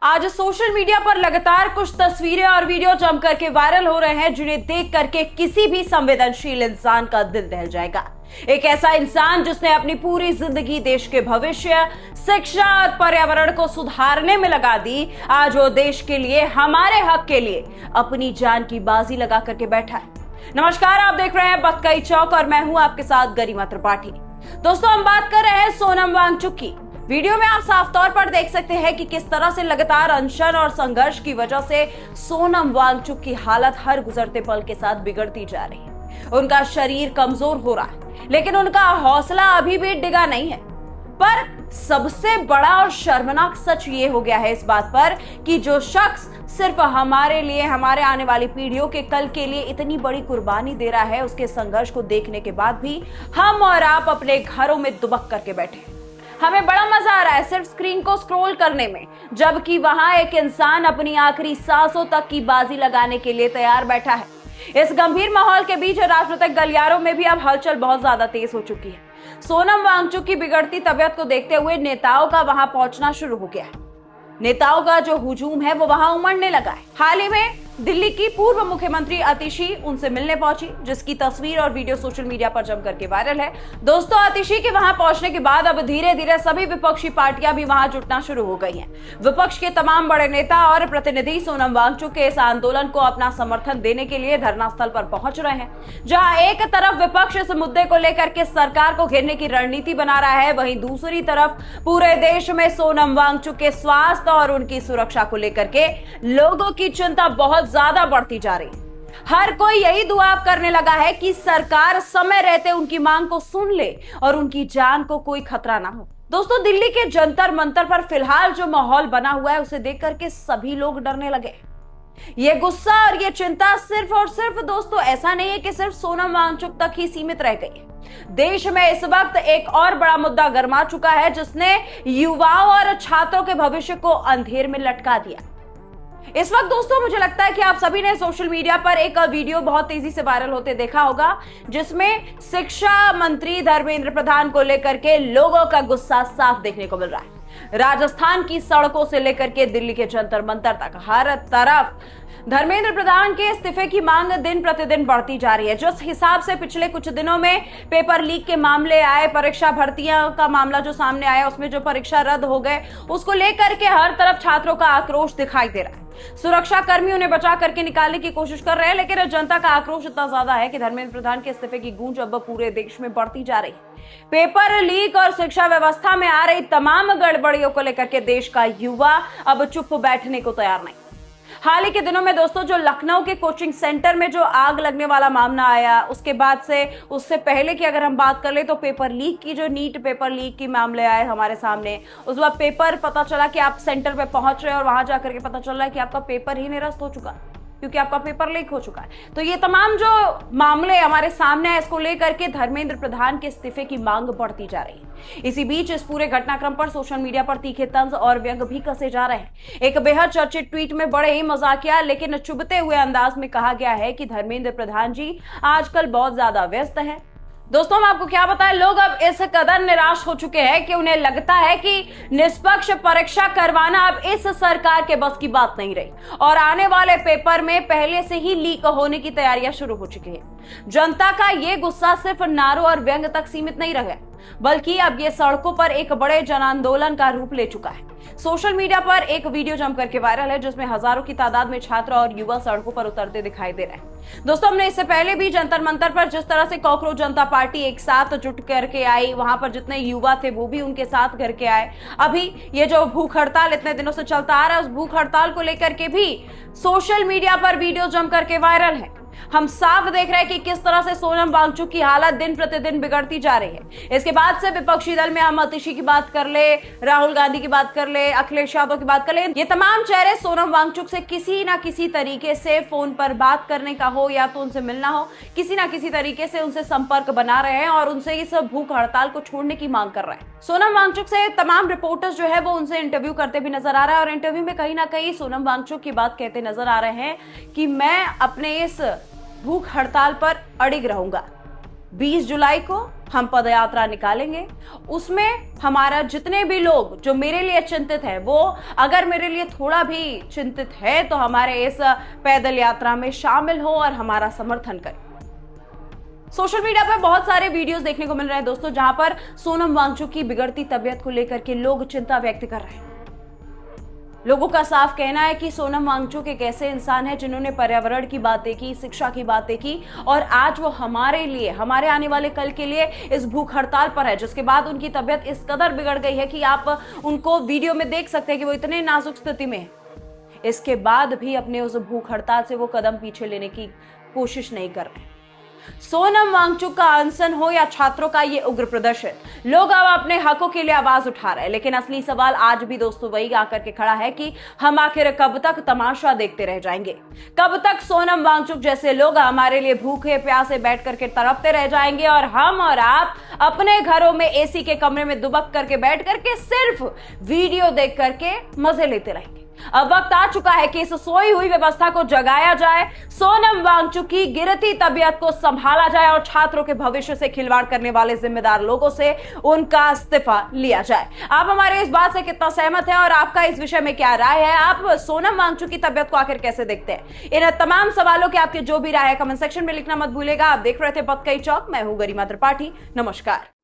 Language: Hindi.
आज सोशल मीडिया पर लगातार कुछ तस्वीरें और वीडियो जम करके वायरल हो रहे हैं जिन्हें देख करके किसी भी संवेदनशील इंसान का दिल दहल जाएगा। एक ऐसा इंसान जिसने अपनी पूरी जिंदगी देश के भविष्य, शिक्षा और पर्यावरण को सुधारने में लगा दी, आज वो देश के लिए, हमारे हक के लिए अपनी जान की बाजी लगा करके बैठा है। नमस्कार, आप देख रहे हैं बक्कई चौक और मैं हूं आपके साथ गरिमा त्रिपाठी। दोस्तों, हम बात कर रहे हैं सोनम वांगचुक की। वीडियो में आप साफ तौर पर देख सकते हैं कि किस तरह से लगातार अनशन और संघर्ष की वजह से सोनम वांगचुक की हालत हर गुजरते पल के साथ बिगड़ती जा रही है। उनका शरीर कमजोर हो रहा है, लेकिन उनका हौसला अभी भी डिगा नहीं है। पर सबसे बड़ा और शर्मनाक सच ये हो गया है इस बात पर कि जो शख्स सिर्फ हमारे लिए, हमारे आने वाली पीढ़ियों के कल के लिए इतनी बड़ी कुर्बानी दे रहा है, उसके संघर्ष को देखने के बाद भी हम और आप अपने घरों में दुबक करके बैठे हैं। हमें बड़ा मजा आ रहा है सिर्फ स्क्रीन को स्क्रॉल करने में, जबकि वहां एक इंसान अपनी आखिरी सांसों तक की बाजी लगाने के लिए तैयार बैठा है। इस गंभीर माहौल के बीच राजनीतिक गलियारों में भी अब हलचल बहुत ज्यादा तेज हो चुकी है। सोनम वांगचुक की बिगड़ती तबीयत को देखते हुए नेताओं का वहां पहुंचना शुरू हो गया है। नेताओं का जो हुजूम है वो वहां उमड़ने लगा है। हाल ही में दिल्ली की पूर्व मुख्यमंत्री आतिशी उनसे मिलने पहुंची, जिसकी तस्वीर और वीडियो सोशल मीडिया पर जम करके वायरल है। दोस्तों, आतिशी के वहां पहुंचने के बाद अब धीरे धीरे सभी विपक्षी पार्टियां भी वहां जुटना शुरू हो गई हैं। विपक्ष के तमाम बड़े नेता और प्रतिनिधि सोनम वांगचुक के इस आंदोलन को अपना समर्थन देने के लिए धरना स्थल पर पहुंच रहे हैं। जहां एक तरफ विपक्ष इस मुद्दे को लेकर के सरकार को घेरने की रणनीति बना रहा है, वहीं दूसरी तरफ पूरे देश में सोनम वांगचुक के स्वास्थ्य और उनकी सुरक्षा को लेकर के लोगों की चिंता बहुत ज्यादा बढ़ती जा रही है। हर कोई यही दुआ करने लगा है कि सरकार समय रहते उनकी मांग को सुन ले और उनकी जान को कोई खतरा ना हो। दोस्तों, दिल्ली के जंतर मंतर पर फिलहाल जो माहौल बना हुआ है उसे देख करके सभी लोग डरने लगे। ये गुस्सा और ये चिंता सिर्फ और सिर्फ दोस्तों ऐसा नहीं है कि सिर्फ सोनम वांगचुक तक ही सीमित रह गई है। देश में इस वक्त एक और बड़ा मुद्दा गरमा चुका है जिसने युवाओं और छात्रों के भविष्य को अंधेर में लटका दिया। इस वक्त दोस्तों मुझे लगता है कि आप सभी ने सोशल मीडिया पर एक वीडियो बहुत तेजी से वायरल होते देखा होगा, जिसमें शिक्षा मंत्री धर्मेंद्र प्रधान को लेकर के लोगों का गुस्सा साफ देखने को मिल रहा है। राजस्थान की सड़कों से लेकर के दिल्ली के जंतर मंतर तक हर तरफ धर्मेंद्र प्रधान के इस्तीफे की मांग दिन प्रतिदिन बढ़ती जा रही है। जिस हिसाब से पिछले कुछ दिनों में पेपर लीक के मामले आए, परीक्षा भर्तियां का मामला जो सामने आया, उसमें जो परीक्षा रद्द हो गए, उसको लेकर के हर तरफ छात्रों का आक्रोश दिखाई दे रहा है। सुरक्षा कर्मी उन्हें बचा करके निकालने की कोशिश कर रहे हैं, लेकिन जनता का आक्रोश इतना ज्यादा है कि धर्मेंद्र प्रधान के इस्तीफे की गूंज अब पूरे देश में बढ़ती जा रही है। पेपर लीक और शिक्षा व्यवस्था में आ रही तमाम गड़बड़ियों को लेकर के देश का युवा अब चुप बैठने को तैयार नहीं। हाल ही के दिनों में दोस्तों जो लखनऊ के कोचिंग सेंटर में जो आग लगने वाला मामला आया, उसके बाद से उससे पहले की अगर हम बात कर ले तो पेपर लीक की, जो नीट पेपर लीक की मामले आए हमारे सामने, उस वक्त पेपर पता चला कि आप सेंटर पे पहुंच रहे हैं और वहां जाकर के पता चल रहा है कि आपका पेपर ही निरस्त हो चुका है क्योंकि आपका पेपर लीक हो चुका है। तो ये तमाम जो मामले हमारे सामने है, इसको लेकर के धर्मेंद्र प्रधान के इस्तीफे की मांग बढ़ती जा रही है। इसी बीच इस पूरे घटनाक्रम पर सोशल मीडिया पर तीखे तंज और व्यंग भी कसे जा रहे हैं। एक बेहद चर्चित ट्वीट में बड़े ही मजाकिया लेकिन चुभते हुए अंदाज में कहा गया है कि धर्मेंद्र प्रधान जी आजकल बहुत ज्यादा व्यस्त हैं। दोस्तों, हम आपको क्या बताएं, लोग अब इस कदर निराश हो चुके हैं कि उन्हें लगता है कि निष्पक्ष परीक्षा करवाना अब इस सरकार के बस की बात नहीं रही और आने वाले पेपर में पहले से ही लीक होने की तैयारियां शुरू हो चुकी है। जनता का ये गुस्सा सिर्फ नारों और व्यंग तक सीमित नहीं रहा, बल्कि अब ये सड़कों पर एक बड़े जन आंदोलन का रूप ले चुका है। सोशल मीडिया पर एक वीडियो जम करके वायरल है जिसमें हजारों की तादाद में छात्र और युवा सड़कों पर उतरते दिखाई दे रहे हैं। दोस्तों, हमने इससे पहले भी जंतर मंतर पर जिस तरह से कॉकरोच जनता पार्टी एक साथ जुट करके आई, वहां पर जितने युवा थे वो भी उनके साथ करके आए। अभी ये जो भूख हड़ताल इतने दिनों से चलता आ रहा है, उस भूख हड़ताल को लेकर के भी सोशल मीडिया पर वीडियो जम करके वायरल है। हम साफ देख रहे हैं कि किस तरह से सोनम वांगचुक की हालत दिन प्रतिदिन बिगड़ती जा रही है। इसके बाद से विपक्षी दल में हम आतिशी की बात कर ले, राहुल गांधी की बात कर ले, अखिलेश यादव की बात कर ले, ये तमाम चेहरे सोनम वांगचुक से किसी ना किसी तरीके से फोन पर बात करने का हो या तो उनसे मिलना हो, किसी ना किसी तरीके से उनसे संपर्क बना रहे हैं और उनसे इस भूख हड़ताल को छोड़ने की मांग कर रहे हैं। सोनम वांगचुक से तमाम रिपोर्टर्स जो है वो उनसे इंटरव्यू करते भी नजर आ रहा है और इंटरव्यू में कहीं ना कहीं सोनम वांगचुक की बात कहते नजर आ रहे हैं कि मैं अपने इस भूख हड़ताल पर अड़िग रहूंगा। 20 जुलाई को हम पदयात्रा निकालेंगे। उसमें हमारा जितने भी लोग जो मेरे लिए चिंतित है, वो अगर मेरे लिए थोड़ा भी चिंतित है तो हमारे इस पैदल यात्रा में शामिल हो और हमारा समर्थन करें। सोशल मीडिया पर बहुत सारे वीडियोस देखने को मिल रहे हैं दोस्तों, जहां पर सोनम वांगचुक की बिगड़ती तबीयत को लेकर के लोग चिंता व्यक्त कर रहे हैं। लोगों का साफ कहना है कि सोनम वांगचुक एक ऐसे इंसान है जिन्होंने पर्यावरण की बातें की, शिक्षा की बातें की, और आज वो हमारे लिए, हमारे आने वाले कल के लिए इस भूख हड़ताल पर है, जिसके बाद उनकी तबीयत इस कदर बिगड़ गई है कि आप उनको वीडियो में देख सकते हैं कि वो इतने नाजुक स्थिति में है। इसके बाद भी अपने उस भूख हड़ताल से वो कदम पीछे लेने की कोशिश नहीं कर रहे। सोनम वांगचुक का अनशन हो या छात्रों का ये उग्र प्रदर्शन, लोग अब अपने हकों के लिए आवाज उठा रहे हैं। लेकिन असली सवाल आज भी दोस्तों वही आकर के खड़ा है कि हम आखिर कब तक तमाशा देखते रह जाएंगे? कब तक सोनम वांगचुक जैसे लोग हमारे लिए भूखे प्यासे बैठ करके तड़पते रह जाएंगे और हम और आप अपने घरों में एसी के कमरे में दुबक करके बैठ करके सिर्फ वीडियो देख करके मजे लेते रहेंगे? अब वक्त आ चुका है कि इस सोई हुई व्यवस्था को जगाया जाए, सोनम वांगचुक की गिरती तबीयत को संभाला जाए और छात्रों के भविष्य से खिलवाड़ करने वाले जिम्मेदार लोगों से उनका इस्तीफा लिया जाए। आप हमारे इस बात से कितना सहमत हैं और आपका इस विषय में क्या राय है? आप सोनम वांगचुक की तबीयत को आखिर कैसे देखते हैं? इन तमाम सवालों के आपके जो भी राय है कमेंट सेक्शन में लिखना मत भूलेगा। आप देख रहे थे पथ कई चौक, मैं हूं गरिमा त्रिपाठी। नमस्कार।